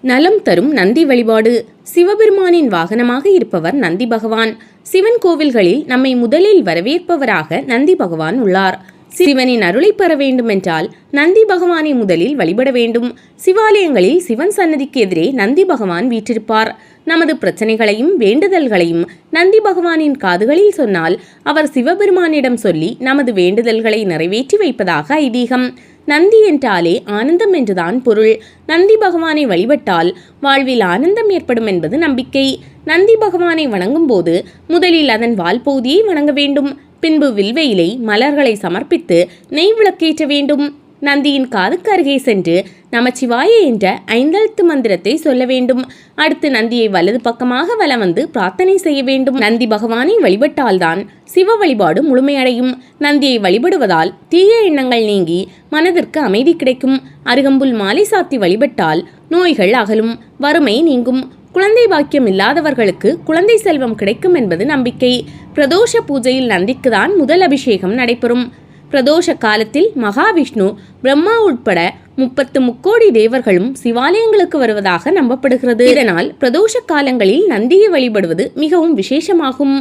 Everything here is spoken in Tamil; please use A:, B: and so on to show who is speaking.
A: நலம் தரும் நந்தி வழிபாடு. சிவபெருமானின் வாகனமாக இருப்பவர் நந்தி பகவான். சிவன் கோவில்களில் நம்மை முதலில் வரவேற்பவராக நந்தி பகவான் உள்ளார். சிவனின் அருளை பெற வேண்டுமென்றால் நந்தி பகவானை முதலில் வழிபட வேண்டும். சிவாலயங்களில் சிவன் சன்னதிக்கு எதிரே நந்தி பகவான் வீற்றிருப்பார். நமது பிரச்சனைகளையும் வேண்டுதல்களையும் நந்தி பகவானின் காதுகளில் சொன்னால் அவர் சிவபெருமானிடம் சொல்லி நமது வேண்டுதல்களை நிறைவேற்றி வைப்பதாக ஐதீகம். நந்தி என்றாலே ஆனந்தம் என்றுதான் பொருள். நந்தி பகவானை வழிபட்டால் வாழ்வில் ஆனந்தம் ஏற்படும் என்பது நம்பிக்கை. நந்தி பகவானை வணங்கும் போது முதலில் அதன் வால் பகுதியை வணங்க வேண்டும். பின்பு வில்வ மலர்களை சமர்ப்பித்து நெய் விளக்கேற்ற வேண்டும். நந்தியின் காதுக்கு அருகே சென்று நமச்சிவாய என்ற 5 எழுத்து மந்திரத்தை சொல்ல வேண்டும். அடுத்து நந்தியை வலது பக்கமாக வலம் வந்து பிரார்த்தனை செய்ய வேண்டும். நந்தி பகவானை வழிபட்டால்தான் சிவ வழிபாடு முழுமையடையும். நந்தியை வழிபடுவதால் தீய எண்ணங்கள் நீங்கி மனதிற்கு அமைதி கிடைக்கும். அருகம்புல் மாலை சாத்தி வழிபட்டால் நோய்கள் அகலும், வறுமை நீங்கும். குழந்தை பாக்கியம் இல்லாதவர்களுக்கு குழந்தை செல்வம் கிடைக்கும் என்பது நம்பிக்கை. பிரதோஷ பூஜையில் நந்திக்குதான் முதல் அபிஷேகம் நடைபெறும். பிரதோஷ காலத்தில் மகாவிஷ்ணு, பிரம்மா உட்பட 30 முக்கோடி தேவர்களும் சிவாலயங்களுக்கு வருவதாக நம்பப்படுகிறது. இதனால் பிரதோஷ காலங்களில் நந்தியை வழிபடுவது மிகவும் விசேஷமாகும்.